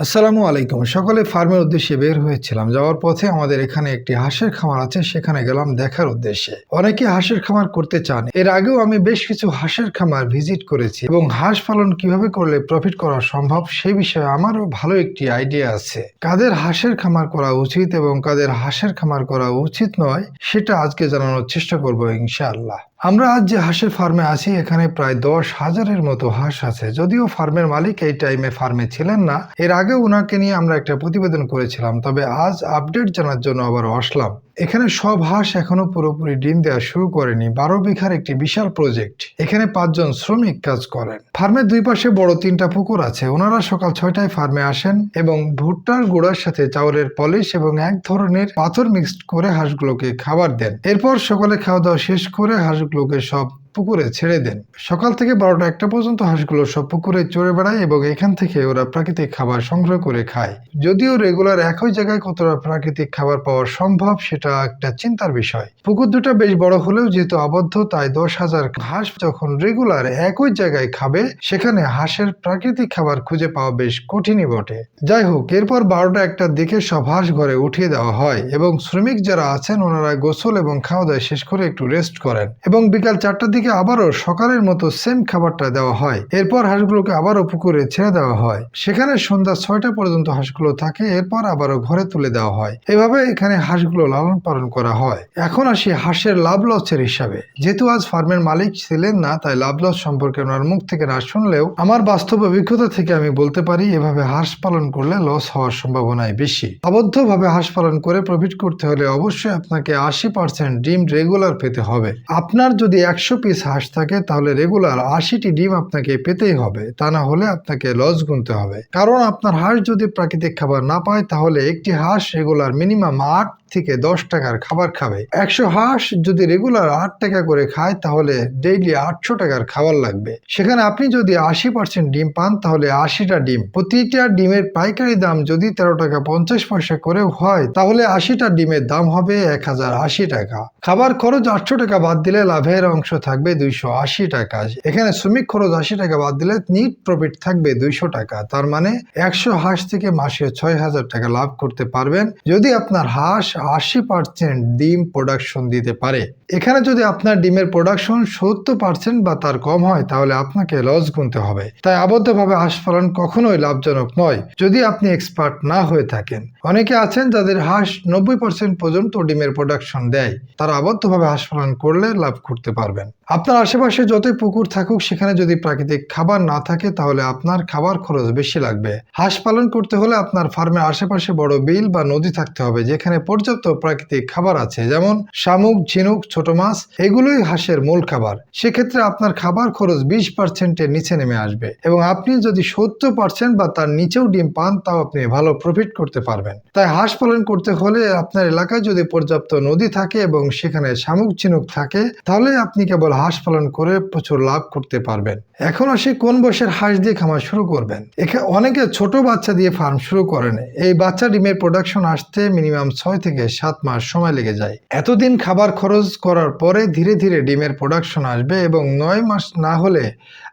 আসসালামু আলাইকুম। সকালে ফার্মের উদ্দেশ্যে বের হয়েছিলাম। যাওয়ার পথে আমাদের এখানে একটি হাঁসের খামার আছে, সেখানে গেলাম দেখার উদ্দেশ্যে। অনেকে হাঁসের খামার করতে চান। এর আগেও আমি বেশ কিছু হাঁসের খামার ভিজিট করেছি এবং হাঁস পালন কিভাবে করলে প্রফিট করা সম্ভব সেই বিষয়ে আমারও ভালো একটি আইডিয়া আছে। কাদের হাঁসের খামার করা উচিত এবং কাদের হাঁসের খামার করা উচিত নয় সেটা আজকে জানানোর চেষ্টা করব ইনশাআল্লাহ। আমরা আজ যে হাঁসের ফার্মে আছি এখানে প্রায় 10,000-এর মতো হাঁস আছে। যদিও ফার্মের মালিক এই টাইমে ফার্মে ছিলেন না, এর আগে ওনাকে নিয়ে আমরা একটা প্রতিবেদন করেছিলাম, তবে আজ আপডেট জানার জন্য আবার আসলাম। এখানে সব হাঁস এখনো পুরোপুরি ডিম দেওয়া শুরু করেনি। 12 বিঘার একটি বিশাল প্রজেক্ট। এখানে 5 জন শ্রমিক কাজ করেন। ফার্মের দুই পাশে বড় 3টা পুকুর আছে। ওনারা সকাল 6টায় ফার্মে আসেন এবং ভুট্টার গুঁড়ার সাথে চাউলের পলিশ এবং এক ধরনের পাথর মিক্সড করে হাঁসগুলোকে খাবার দেন। এরপর সকালে খাওয়া দাওয়া শেষ করে হাঁসগুলোকে সব পুকুরে ছেড়ে দেন। সকাল থেকে 12টা 1টা পর্যন্ত হাঁসগুলো সব পুকুরে চড়ে বেড়ায় এবং এখান থেকে ওরা প্রাকৃতিক খাবার সংগ্রহ করে খায়। যদিও রেগুলার একই জায়গায় কতটা প্রাকৃতিক খাবার পাওয়া সম্ভব সেটা একটা চিন্তার বিষয়। পুকুর দুটো বেশ বড় হলেও যেহেতু আবদ্ধ, তাই 10,000 হাঁস যখন রেগুলার একই জায়গায় খাবে সেখানে হাঁসের প্রাকৃতিক খাবার খুঁজে পাওয়া বেশ কঠিনই বটে। যাই হোক, এরপর 12টা 1টার দিকে সব হাঁস ঘরে উঠিয়ে দেওয়া হয় এবং শ্রমিক যারা আছেন ওনারা গোসল এবং খাওয়া দাওয়া শেষ করে একটু রেস্ট করেন এবং বিকাল 4টার দিকে আবারও সকালের মতো সেম খাবারটা দেওয়া হয়। এরপর হাঁসগুলোকে আবারও পুকুরে ছেড়ে দেওয়া হয়। সেখানে সন্ধ্যা 6টা পর্যন্ত হাঁসগুলো থাকে। এরপর আবারও ঘরে তুলে দেওয়া হয়। এভাবে এখানে হাঁসগুলো লালন পালন করা হয়। এখন আসি হাঁসের লাভ লসের হিসাবে। যেহেতু আজ ফার্মের মালিক ছিলেন না, তাই লাভ লস সম্পর্কে ওনার মুখ থেকে না শুনলেও আমার বাস্তব অভিজ্ঞতা থেকে আমি বলতে পারি এভাবে হাঁস পালন করলে লস হওয়ার সম্ভাবনাই বেশি। আবদ্ধভাবে হাঁস পালন করে প্রফিট করতে হলে অবশ্যই আপনাকে 80% ডিম রেগুলার পেতে হবে। আপনার যদি 100 পিস হাঁস থাকে তাহলে রেগুলার 80টি ডিম আপনাকে পেতেই হবে। তা না হলে আপনাকে লস গুনতে হবে। কারণ আপনার হাঁস যদি প্রাকৃতিক খাবার না পায় তাহলে একটি হাঁস রেগুলার মিনিমাম 8 থেকে 10 টাকার খাবার খাবে। 100 হাঁস যদি রেগুলার 8 টাকা করে খায় তাহলে ডেইলি 800 টাকার খাবার লাগবে। সেখানে আপনি যদি 80% ডিম পান তাহলে 80টা ডিম, প্রতিটা ডিমের পাইকারি দাম যদি 13 টাকা 50 পয়সা করেও হয় তাহলে 80টা ডিমের দাম হবে 1080 টাকা। খাবার খরচ 800 টাকা বাদ দিলে লাভের অংশ থাকবে 280 টাকা। এখানে শ্রমিক খরচ 80 টাকা বাদ দিলে নিট প্রফিট থাকবে 200 টাকা। তার মানে 100 হাঁস থেকে মাসে 6,000 টাকা লাভ করতে পারবেন যদি আপনার হাঁস 80% ডিম প্রোডাকশন দিতে পারে। এখানে যদি আপনার ডিমের প্রোডাকশন 70% বা তার কম হয় তাহলে আপনাকে লস গুনতে হবে। তাই আবদ্ধভাবে হাঁস পালন কখনোই লাভজনক নয় যদি আপনি এক্সপার্ট না হয়ে থাকেন। অনেকে আছেন যাদের হাঁস 90% পর্যন্ত ডিমের প্রোডাকশন দেয়। তারা আবদ্ধভাবে হাঁস পালন করলে লাভ করতে পারবেন। আপনার আশেপাশে যতই পুকুর থাকুক সেখানে যদি প্রাকৃতিক খাবার না থাকে তাহলে আপনার খাবার খরচ বেশি লাগবে। হাঁস পালন করতে হলে আপনার ফার্মের আশেপাশে বড় বিল বা নদী থাকতে হবে যেখানে পর্যাপ্ত প্রাকৃতিক খাবার আছে, যেমন শামুক, ঝিনুক, ছোট মাছ, এগুলোই হাঁসের মূল খাবার। সেক্ষেত্রে আপনার খাবার খরচ 20%-এর নিচে নেমে আসবে এবং আপনি যদি 70% বা তার নিচেও ডিম পান তাও আপনি ভালো প্রফিট করতে পারবেন। তাই হাঁস পালন করতে হলে আপনার এলাকায় যদি পর্যাপ্ত নদী থাকে এবং সেখানে শামুক, ঝিনুক থাকে তাহলে আপনি কেবল হাঁস পালন করে প্রচুর লাভ করতে পারবেন। এখন আসি কোন বয়সের হাঁস দিয়ে খামার শুরু করবেন। এখানে অনেকে ছোট বাচ্চা দিয়ে ফার্ম শুরু করেন। এই বাচ্চা ডিমের প্রোডাকশন আসতে মিনিমাম 6 থেকে 7 মাস সময় লেগে যায়। এতদিন খাবার খরচ করার পরে ধীরে ধীরে ডিমের প্রোডাকশন আসবে এবং 9 মাস না হলে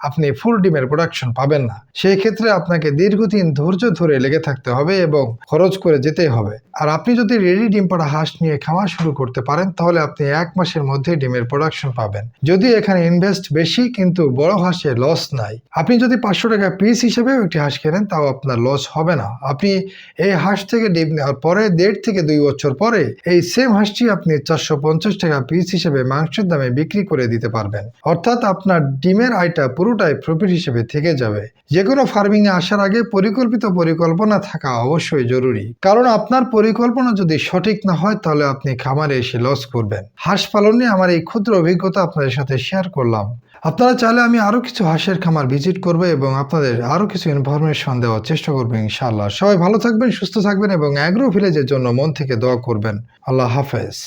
আপনি ফুল ডিমের প্রোডাকশন পাবেন না। সেই ক্ষেত্রে আপনাকে দীর্ঘদিন ধৈর্য ধরে লেগে থাকতে হবে এবং খরচ করে যেতেই হবে। আর আপনি যদি রেডি ডিম পাড়া হাঁস নিয়ে খামার শুরু করতে পারেন তাহলে আপনি 1 মাসের মধ্যে ডিমের প্রোডাকশন পাবেন। যদি এখানে ইনভেস্ট বেশি কিন্তু বড় হাঁসে লস নাই। আপনি যদি 500 টাকা পিস হিসেবেও একটি হাঁস কেনেন তাও আপনার লস হবে না। আপনি এই হাঁস থেকে ডিম নেওয়ার পরে 1.5 থেকে 2 বছর পরে এই সেম হাঁসটি আপনি 450 টাকা পিস হিসেবে মাংসের দামে বিক্রি করে দিতে পারবেন। অর্থাৎ আপনার ডিমের আয়টা পুরোটাই প্রফিট হিসেবে থেকে যাবে। যে কোনো ফার্মিং এ আসার আগে পরিকল্পনা থাকা অবশ্যই জরুরি। কারণ আপনার পরিকল্পনা যদি সঠিক না হয় তাহলে আপনি খামারে এসে লস করবেন। হাঁস পালনে আমার এই ক্ষুদ্র অভিজ্ঞতা আপনাদের সাথে শেয়ার করলাম। আপনারা চাইলে আমি আরো কিছু হাঁসের খামার ভিজিট করব এবং আপনাদের আরো কিছু ইনফরমেশন দেওয়ার চেষ্টা করবো ইনশাআল্লাহ। সবাই ভালো থাকবেন, সুস্থ থাকবেন এবং অ্যাগ্রো ভিলেজের জন্য মন থেকে দোয়া করবেন। আল্লাহ হাফেজ।